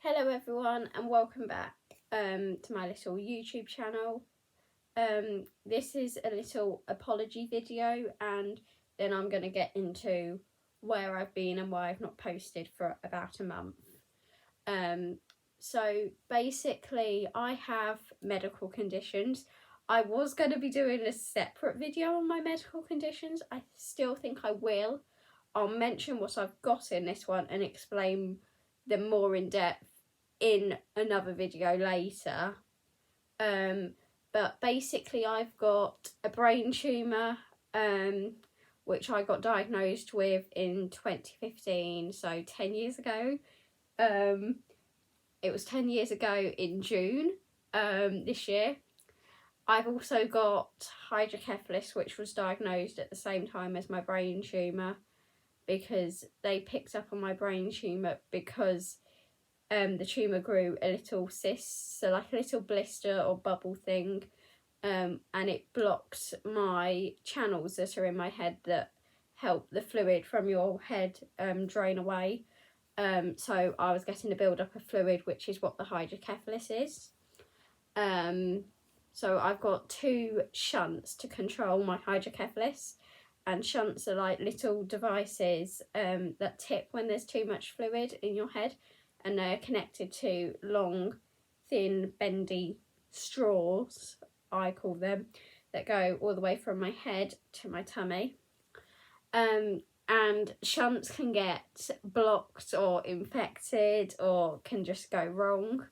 Hello everyone and welcome back to my little YouTube channel. This is a little apology video and then I'm going to get into where I've been and why I've not posted for about a month. So basically I have medical conditions. I was going to be doing a separate video on my medical conditions. I still think I will. I'll mention what I've got in this one and explain them more in depth in another video later. But basically I've got a brain tumour which I got diagnosed with in 2015, so 10 years ago. It was 10 years ago in June this year. I've also got hydrocephalus, which was diagnosed at the same time as my brain tumour, because they picked up on my brain tumour because the tumour grew a little cyst, so like a little blister or bubble thing, and it blocks my channels that are in my head that help the fluid from your head drain away. So I was getting a build-up of fluid, which is what the hydrocephalus is. So I've got 2 shunts to control my hydrocephalus, and shunts are like little devices that tip when there's too much fluid in your head, and they're connected to long, thin, bendy straws, I call them, that go all the way from my head to my tummy. And shunts can get blocked or infected or can just go wrong.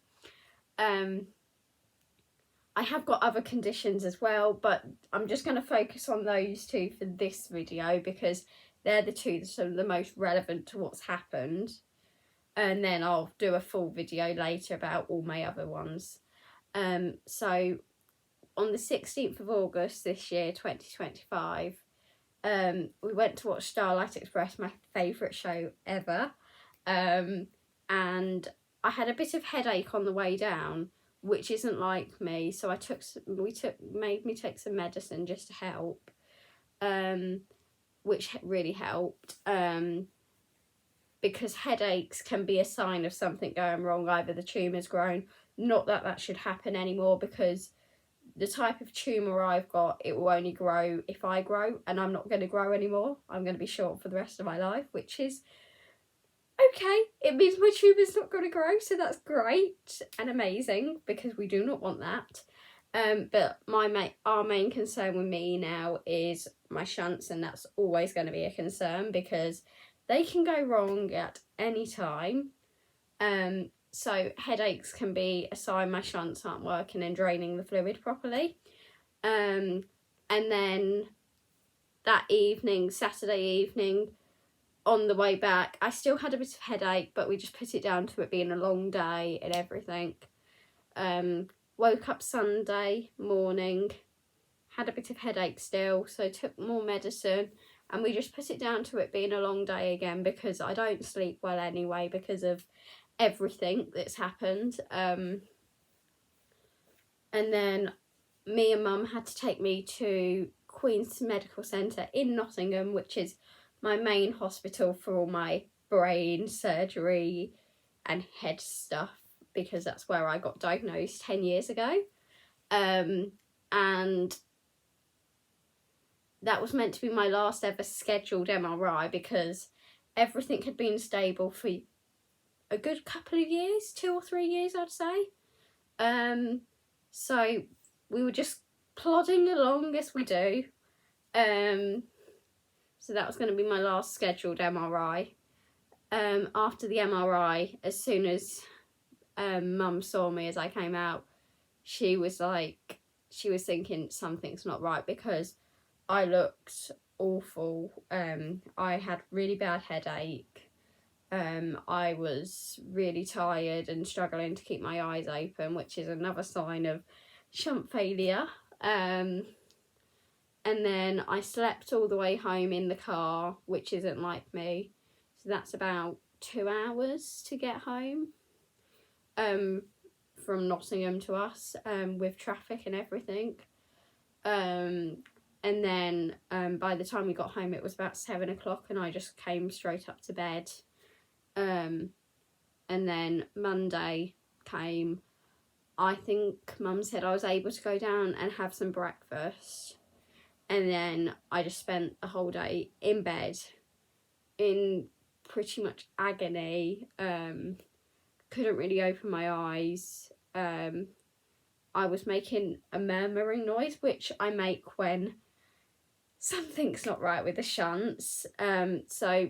I have got other conditions as well, but I'm just going to focus on those 2 for this video because they're the 2 that are the most relevant to what's happened. And then I'll do a full video later about all my other ones. So on the 16th of August this year, 2025, we went to watch Starlight Express, my favourite show ever. And I had a bit of headache on the way down, which isn't like me, so made me take some medicine just to help, which really helped, because headaches can be a sign of something going wrong. Either the tumour's grown, not that that should happen anymore, because the type of tumour I've got, it will only grow if I grow, and I'm not going to grow anymore. I'm going to be short for the rest of my life, which is okay. It means my tumour's not going to grow, so that's great and amazing, because we do not want that. But our main concern with me now is my shunts, and that's always going to be a concern because they can go wrong at any time. So headaches can be a sign my shunts aren't working and draining the fluid properly. And then that evening, Saturday evening, on the way back, I still had a bit of headache, but we just put it down to it being a long day and everything. Woke up Sunday morning, had a bit of headache still, so took more medicine, and we just put it down to it being a long day again, because I don't sleep well anyway because of everything that's happened. And then me and Mum had to take me to Queen's Medical Centre in Nottingham, which is my main hospital for all my brain surgery and head stuff, because that's where I got diagnosed 10 years ago. And that was meant to be my last ever scheduled MRI, because everything had been stable for a good couple of years, 2 or 3 years I'd say. So we were just plodding along as we do. So that was going to be my last scheduled MRI. After the MRI, as soon as Mum saw me as I came out, she was thinking something's not right, because I looked awful. I had really bad headache. I was really tired and struggling to keep my eyes open, which is another sign of shunt failure. And then I slept all the way home in the car, which isn't like me. So that's about 2 hours to get home from Nottingham to us, with traffic and everything. And then by the time we got home, it was about 7 o'clock, and I just came straight up to bed. and then Monday came. I think Mum said I was able to go down and have some breakfast, and then I just spent the whole day in bed in pretty much agony. Couldn't really open my eyes. I was making a murmuring noise, which I make when something's not right with the shunts. So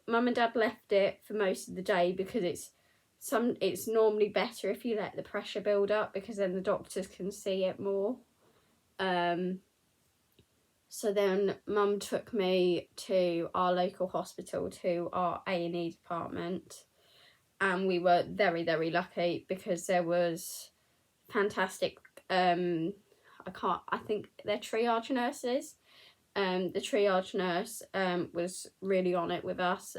Mum and Dad left it for most of the day because it's normally better if you let the pressure build up, because then the doctors can see it more. So then Mum took me to our local hospital, to our A&E department, and we were very, very lucky because there was fantastic, I think they're triage nurses. The triage nurse was really on it with us.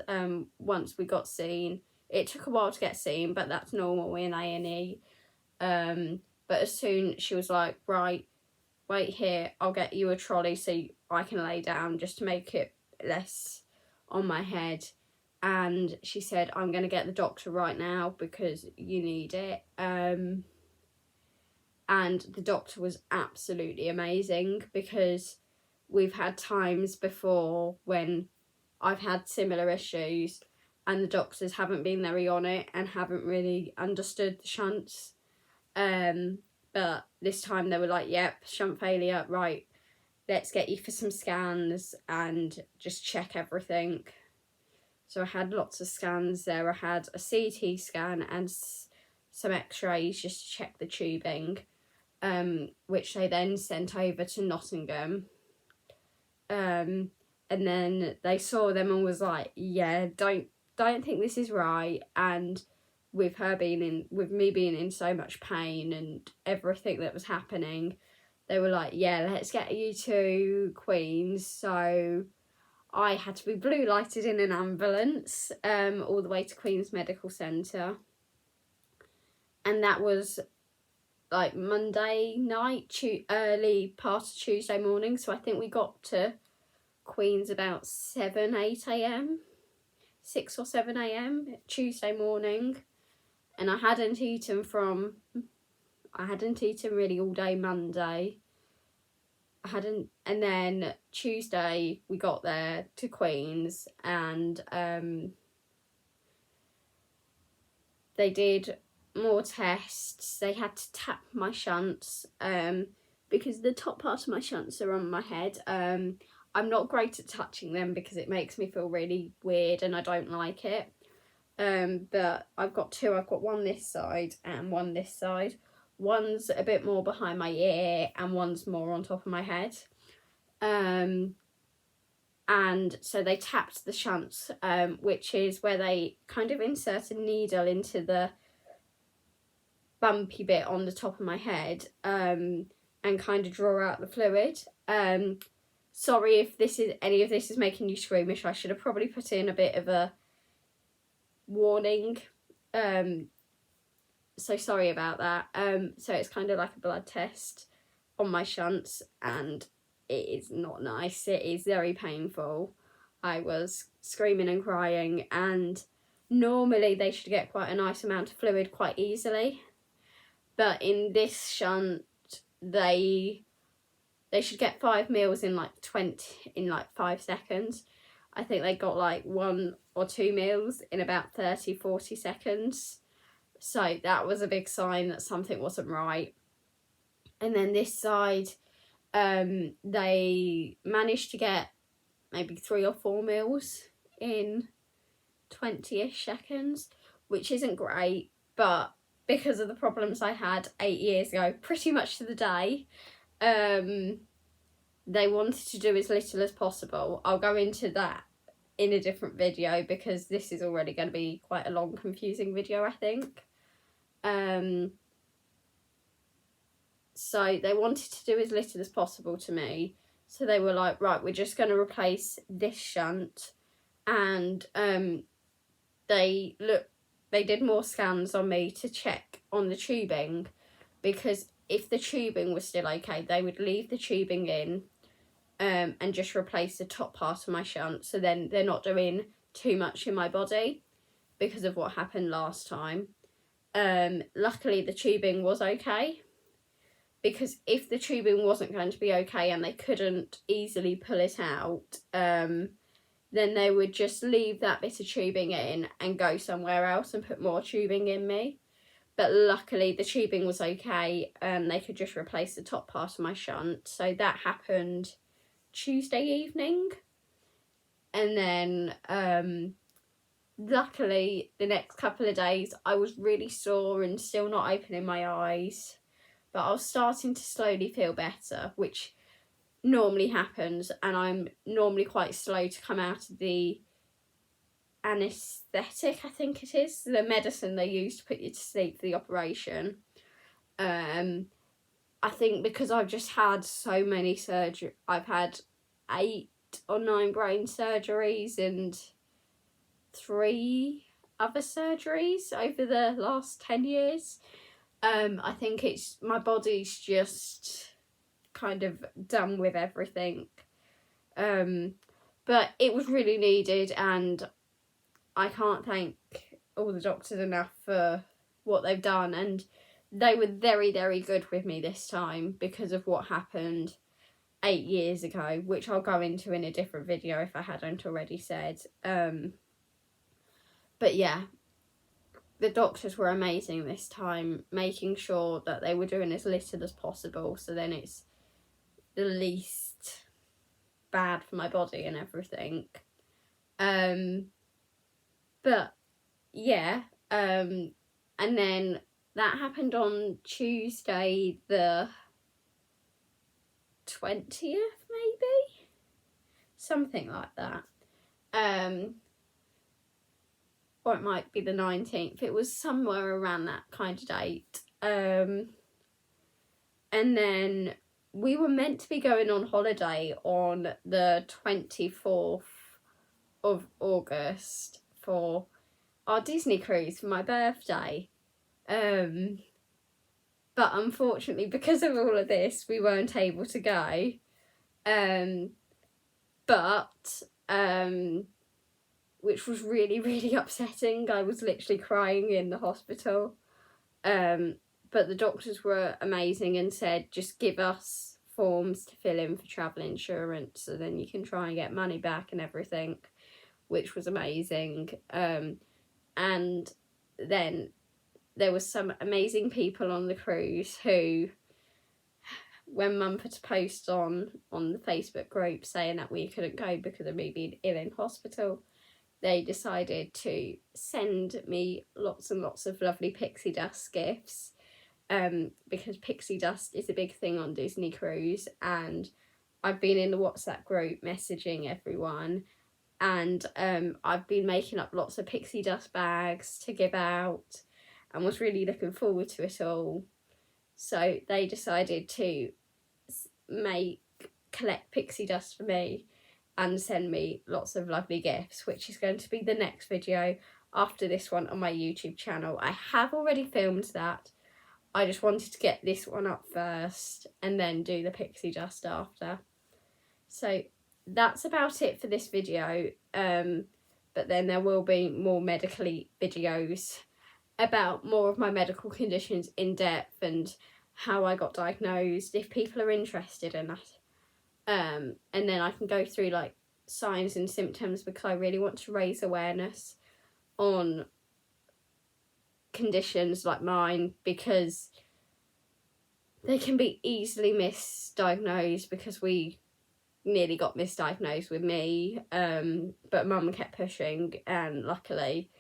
Once we got seen, it took a while to get seen, but that's normal in A&E. But as soon she was like, right, wait here, I'll get you a trolley so I can lay down just to make it less on my head. And she said, I'm going to get the doctor right now because you need it. And the doctor was absolutely amazing, because we've had times before when I've had similar issues and the doctors haven't been very on it and haven't really understood the shunts. But this time they were like, yep, shunt failure, right, let's get you for some scans and just check everything. So I had lots of scans there. I had a CT scan and some x-rays just to check the tubing, which they then sent over to Nottingham. And then they saw them and was like, yeah, don't think this is right. And with me being in so much pain and everything that was happening, they were like, yeah, let's get you to Queen's. So I had to be blue lighted in an ambulance all the way to Queen's Medical Centre. And that was like Monday night, early part of Tuesday morning. So I think we got to Queen's about 8 a.m, 6 or 7 a.m. Tuesday morning. And I hadn't eaten really all day Monday. And then Tuesday we got there to Queen's, and they did more tests. They had to tap my shunts because the top part of my shunts are on my head. I'm not great at touching them because it makes me feel really weird and I don't like it. But I've got two. I've got one this side and one this side. One's a bit more behind my ear and one's more on top of my head. And so they tapped the shunts, which is where they kind of insert a needle into the bumpy bit on the top of my head, and kind of draw out the fluid. Sorry if any of this is making you squeamish. I should have probably put in a bit of a warning. So sorry about that. So it's kind of like a blood test on my shunts, and it is not nice. It is very painful. I was screaming and crying, and normally they should get quite a nice amount of fluid quite easily, but in this shunt they should get 5 mils in like 5 seconds. I think they got like 1 or 2 mils in about 30-40 seconds. So that was a big sign that something wasn't right. And then this side, they managed to get maybe 3 or 4 mils in 20-ish seconds, which isn't great, but because of the problems I had 8 years ago, pretty much to the day, they wanted to do as little as possible. I'll go into that in a different video because this is already going to be quite a long, confusing video, I think. So they wanted to do as little as possible to me. So they were like, right, we're just going to replace this shunt. And they did more scans on me to check on the tubing, because if the tubing was still okay, they would leave the tubing in and just replace the top part of my shunt, so then they're not doing too much in my body, because of what happened last time. Luckily the tubing was okay, because if the tubing wasn't going to be okay and they couldn't easily pull it out, then they would just leave that bit of tubing in and go somewhere else and put more tubing in me. But luckily the tubing was okay and they could just replace the top part of my shunt. So that happened Tuesday evening. And then luckily the next couple of days I was really sore and still not opening my eyes. But I was starting to slowly feel better, which normally happens. And I'm normally quite slow to come out of the anaesthetic, I think it is, the medicine they use to put you to sleep for the operation. I think because I've just had so many surgeries, I've had 8 or 9 brain surgeries and 3 other surgeries over the last 10 years. I think it's, my body's just kind of done with everything. But it was really needed, and I can't thank all the doctors enough for what they've done, and they were very, very good with me this time because of what happened 8 years ago, which I'll go into in a different video if I hadn't already said. But yeah, the doctors were amazing this time, making sure that they were doing as little as possible, so then it's the least bad for my body and everything. But yeah, and then that happened on Tuesday the 20th, maybe? Something like that. Or it might be the 19th. It was somewhere around that kind of date. And then we were meant to be going on holiday on the 24th of August for our Disney cruise for my birthday. But unfortunately, because of all of this, we weren't able to go. Which was really, really upsetting. I was literally crying in the hospital. But the doctors were amazing and said, just give us forms to fill in for travel insurance, so then you can try and get money back and everything, which was amazing. And then there was some amazing people on the cruise who, when Mum put a post on the Facebook group saying that we couldn't go because of me being ill in hospital, they decided to send me lots and lots of lovely pixie dust gifts, because pixie dust is a big thing on Disney Cruise, and I've been in the WhatsApp group messaging everyone, and I've been making up lots of pixie dust bags to give out and was really looking forward to it all. So they decided to collect pixie dust for me and send me lots of lovely gifts, which is going to be the next video after this one on my YouTube channel. I have already filmed that. I just wanted to get this one up first and then do the pixie dust after. So that's about it for this video. But then there will be more medically videos about more of my medical conditions in depth and how I got diagnosed, if people are interested in that. And then I can go through like signs and symptoms, because I really want to raise awareness on conditions like mine, because they can be easily misdiagnosed, because we nearly got misdiagnosed with me, but Mum kept pushing and luckily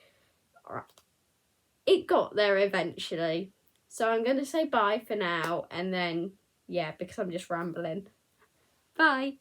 it got there eventually. So I'm going to say bye for now, and then yeah, because I'm just rambling. Bye.